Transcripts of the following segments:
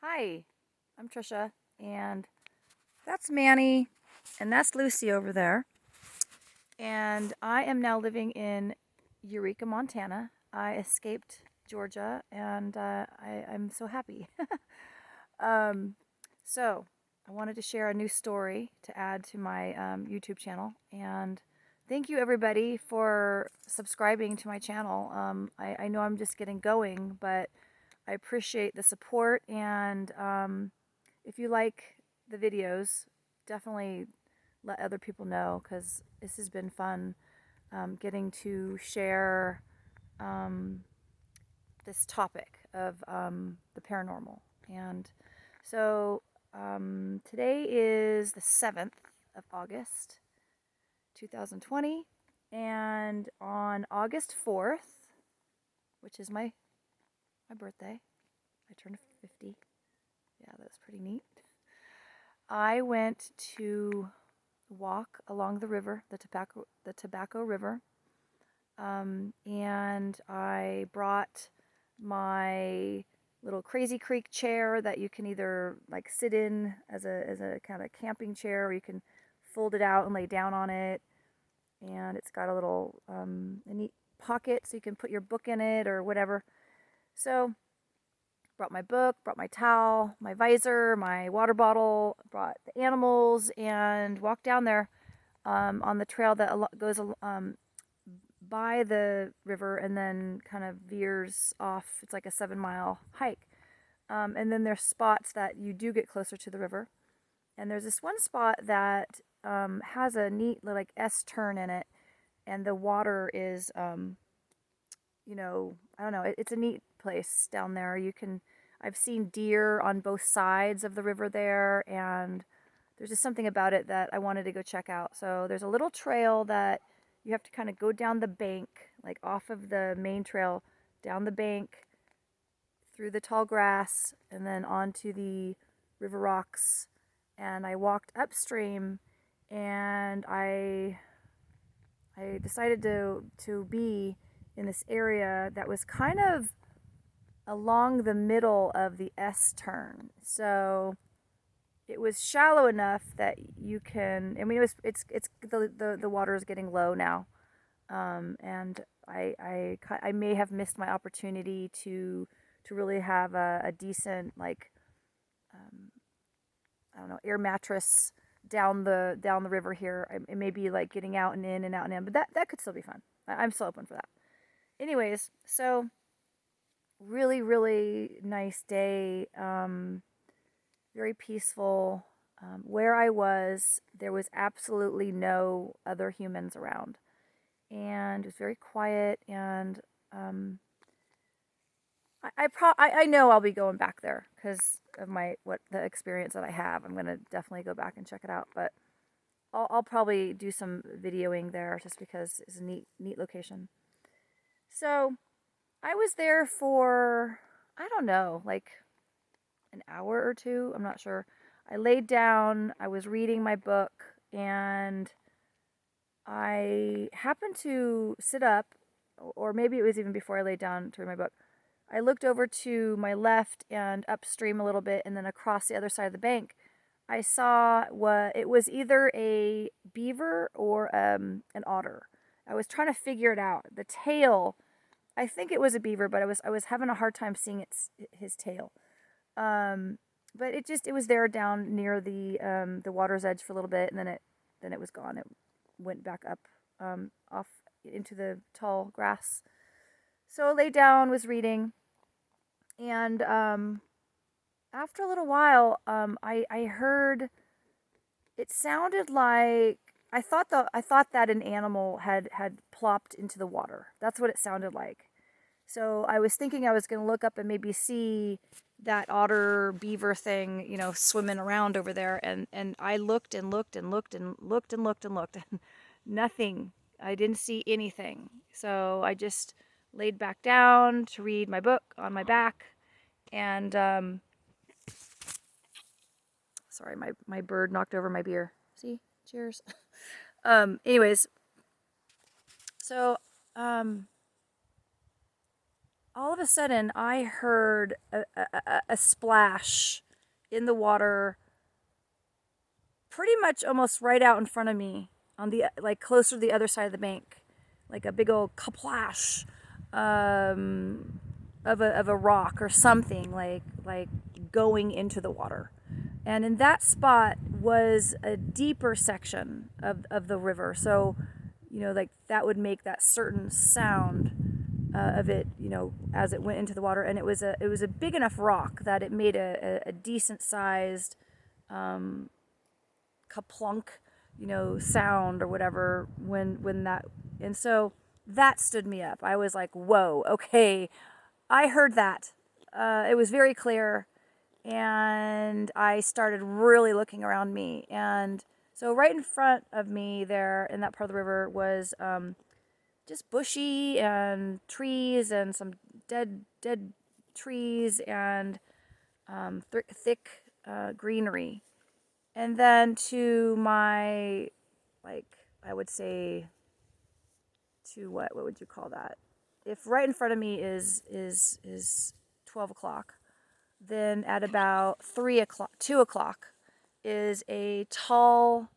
Hi, I'm Trisha, and that's Manny, and that's Lucy over there. And I am now living in Eureka, Montana. I escaped Georgia, and I'm so happy. um, so, I wanted to share a new story to add to my YouTube channel, and thank you everybody for subscribing to my channel. I know I'm just getting going, but I appreciate the support, and if you like the videos, definitely let other people know because this has been fun getting to share um, this topic of the paranormal. And so today is the 7th of August, 2020, and on August 4th, which is my birthday, I turned 50. Yeah, that's pretty neat. I went to walk along the river, the Tobacco River, and I brought my little Crazy Creek chair that you can either like sit in as a kind of camping chair, or you can fold it out and lay down on it. And it's got a little a neat pocket so you can put your book in it or whatever. So brought my book, brought my towel, my visor, my water bottle, brought the animals, and walked down there on the trail that goes by the river and then kind of veers off. It's like a 7 mile hike. And then there's spots that you do get closer to the river. And there's this one spot that has a neat like S turn in it, and the water is, I don't know. It's a neat place down there. I've seen deer on both sides of the river there, and there's just something about it that I wanted to go check out. So there's a little trail that you have to kind of go down the bank, like off of the main trail, down the bank, through the tall grass, and then onto the river rocks. And I walked upstream, and I decided to be in this area that was kind of along the middle of the S turn. So it was shallow enough that you can. I mean, it's the water is getting low now, and I may have missed my opportunity to really have a decent like I don't know, air mattress down the river here. It may be like getting out and in and out and in, but that could still be fun. I'm still open for that. Anyways, so really really nice day. Very peaceful. Where I was, there was absolutely no other humans around, and it was very quiet. And I know I'll be going back there because of the experience that I have. I'm gonna definitely go back and check it out, but I'll probably do some videoing there just because it's a neat location. So I was there for, I don't know, like an hour or two. I'm not sure. I laid down, I was reading my book, and I happened to sit up, or maybe it was even before I laid down to read my book. I looked over to my left and upstream a little bit, and then across the other side of the bank, I saw what it was, either a beaver or an otter. I was trying to figure it out. The tail, I think it was a beaver, but I was having a hard time seeing his tail. Um, but it was there down near the water's edge for a little bit, and then it was gone. It went back up off into the tall grass. So I lay down, was reading, and after a little while, I heard, it sounded like, I thought that an animal had plopped into the water. That's what it sounded like. So I was thinking I was going to look up and maybe see that otter beaver thing, swimming around over there. And I looked and looked and looked and looked and looked and looked, and nothing. I didn't see anything. So I just laid back down to read my book on my back. And sorry, my bird knocked over my beer. See? Cheers. Anyways, so all of a sudden I heard a splash in the water, pretty much almost right out in front of me, on the like closer to the other side of the bank, like a big old kaplash, of a rock or something, like going into the water. And in that spot was a deeper section of the river. So, like that would make that certain sound of it, as it went into the water. And it was a big enough rock that it made a decent sized kaplunk, sound or whatever when that. And so that stood me up. I was like, whoa, okay, I heard that. It was very clear, and I started really looking around me. And so right in front of me there in that part of the river was just bushy and trees and some dead trees and thick greenery. And then to my, like, I would say, to what would you call that? If right in front of me is 12 o'clock, then at about 3 o'clock, 2 o'clock, is a tall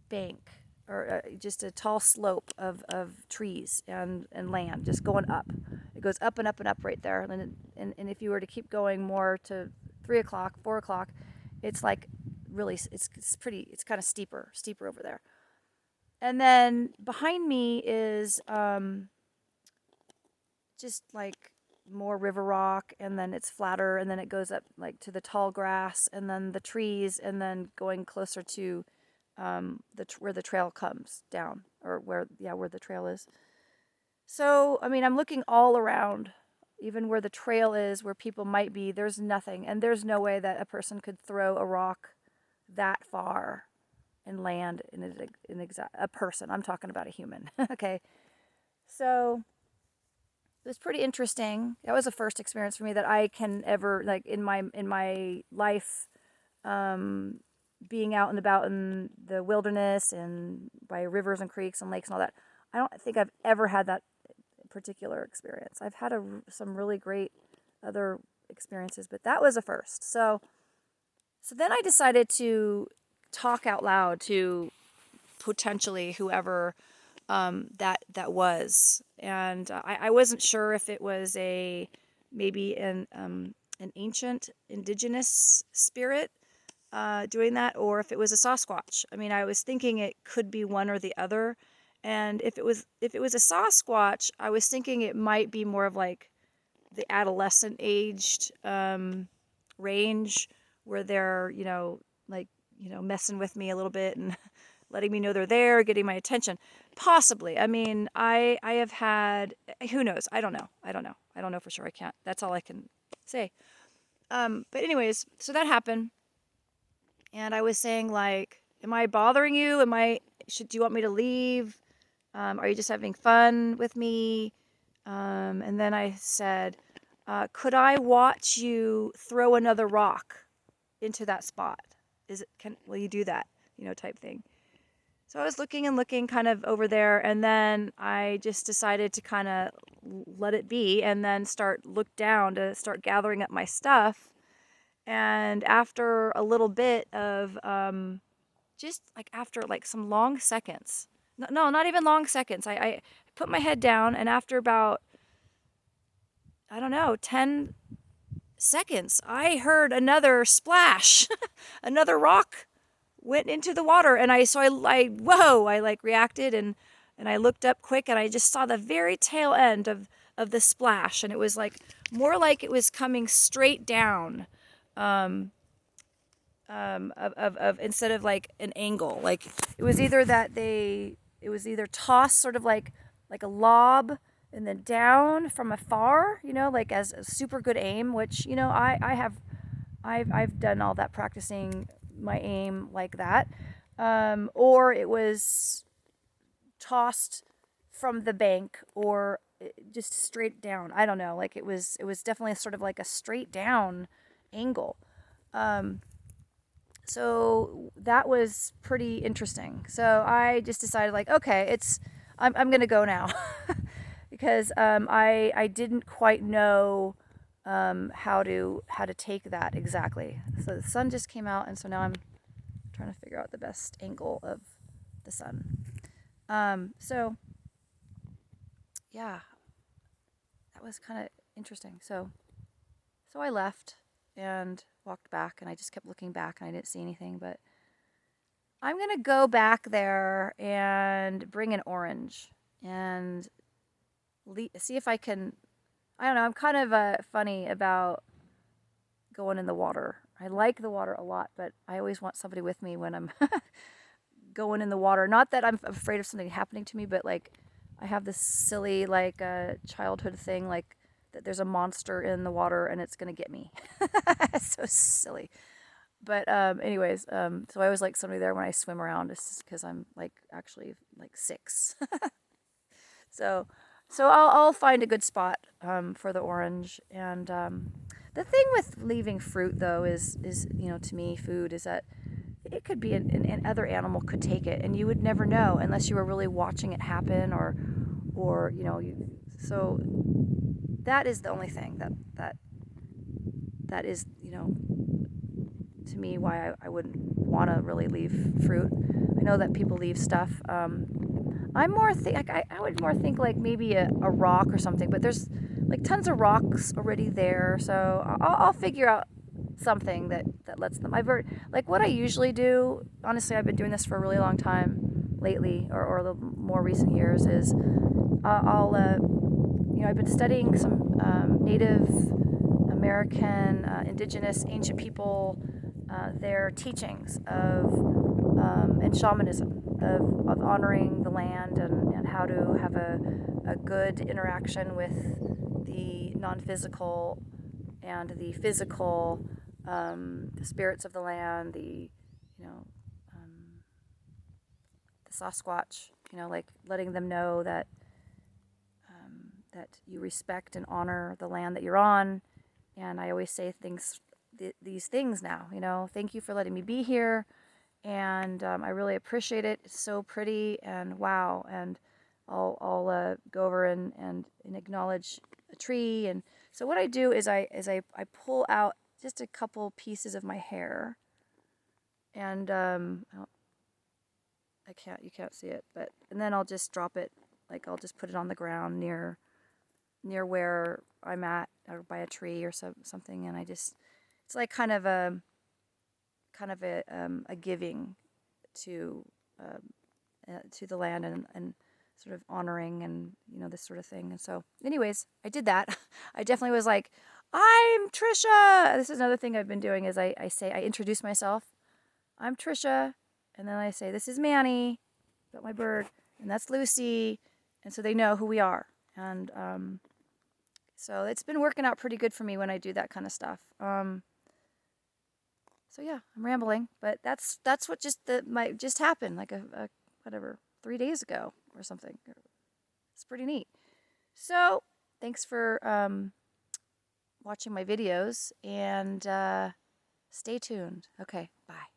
bank, or just a tall slope of trees and land just going up. It goes up and up and up right there. And if you were to keep going more to 3 o'clock, 4 o'clock, it's like really, it's pretty, it's kind of steeper over there. And then behind me is just like more river rock, and then it's flatter, and then it goes up like to the tall grass, and then the trees, and then going closer to where the trail comes down, or where the trail is. So I mean, I'm looking all around, even where the trail is, where people might be. There's nothing, and there's no way that a person could throw a rock that far and land in a person. I'm talking about a human. Okay, so it was pretty interesting. That was the first experience for me that I can ever, like, in my life, being out and about in the wilderness and by rivers and creeks and lakes and all that. I don't think I've ever had that particular experience. I've had some really great other experiences, but that was a first. So then I decided to talk out loud to potentially whoever that was, and I wasn't sure if it was maybe an ancient indigenous spirit doing that, or if it was a Sasquatch. I mean, I was thinking it could be one or the other, and if it was a Sasquatch, I was thinking it might be more of like the adolescent aged range, where they're messing with me a little bit and letting me know they're there, getting my attention. Possibly. I mean, I have had, who knows? I don't know. I don't know for sure. I can't. That's all I can say. But anyways, so that happened. And I was saying, like, am I bothering you? Do you want me to leave? Are you just having fun with me? And then I said, could I watch you throw another rock into that spot? Will you do that? Type thing. So I was looking and looking kind of over there, and then I just decided to kind of let it be, and then look down to start gathering up my stuff. And after a little bit of just like after like some long seconds, no, not even long seconds, I put my head down, and after about, I don't know, 10 seconds, I heard another splash. Another rock went into the water, and I like reacted, and I looked up quick, and I just saw the very tail end of the splash, and it was like more like it was coming straight down, of instead of like an angle. Like it was either tossed sort of like a lob and then down from afar, like as a super good aim, which I've done all that practicing my aim like that, or it was tossed from the bank, or just straight down. I don't know. Like it was definitely sort of like a straight down angle. So that was pretty interesting. So I just decided, like, okay, I'm gonna go now. because I didn't quite know how to take that exactly. So the sun just came out, and so now I'm trying to figure out the best angle of the sun. So yeah, that was kind of interesting. So I left and walked back, and I just kept looking back, and I didn't see anything. But I'm gonna go back there and bring an orange and see if I can. I don't know. I'm kind of funny about going in the water. I like the water a lot, but I always want somebody with me when I'm going in the water. Not that I'm afraid of something happening to me, but like I have this silly like childhood thing like that there's a monster in the water and it's gonna get me. It's so silly. But anyways, so I always like somebody there when I swim around, just because I'm like actually like 6. So I'll find a good spot for the orange. And the thing with leaving fruit though is to me food is that it could be an other animal could take it and you would never know unless you were really watching it happen or so that is the only thing that is to me why I wouldn't want to really leave fruit. I know that people leave stuff. I'm more like I would more think like maybe a rock or something, but there's like tons of rocks already there, so I'll figure out something that lets them. I've heard like what I usually do. Honestly, I've been doing this for a really long time lately, or the more recent years. Is I'll I've been studying some Native American, indigenous, ancient people, their teachings of and shamanism of honoring the land and how to have a good interaction with the non-physical and the physical, the spirits of the land, the Sasquatch, like letting them know that you respect and honor the land that you're on. And I always say these things now, thank you for letting me be here. And I really appreciate it. It's so pretty and wow. And I'll go over and acknowledge a tree. And so what I do is I pull out just a couple pieces of my hair, and you can't see it, and then I'll just drop it, like I'll just put it on the ground near where I'm at, or by a tree or something, and it's like kind of a giving to the land and sort of honoring and this sort of thing. And so anyways, I did that. I definitely was like, I'm Trisha. This is another thing I've been doing is I introduce myself. I'm Trisha, and then I say, this is Manny, about my bird, and that's Lucy, and so they know who we are. And so it's been working out pretty good for me when I do that kind of stuff. So yeah, I'm rambling, but that's what just happened like a whatever 3 days ago or something. It's pretty neat. So thanks for watching my videos, and stay tuned. Okay, bye.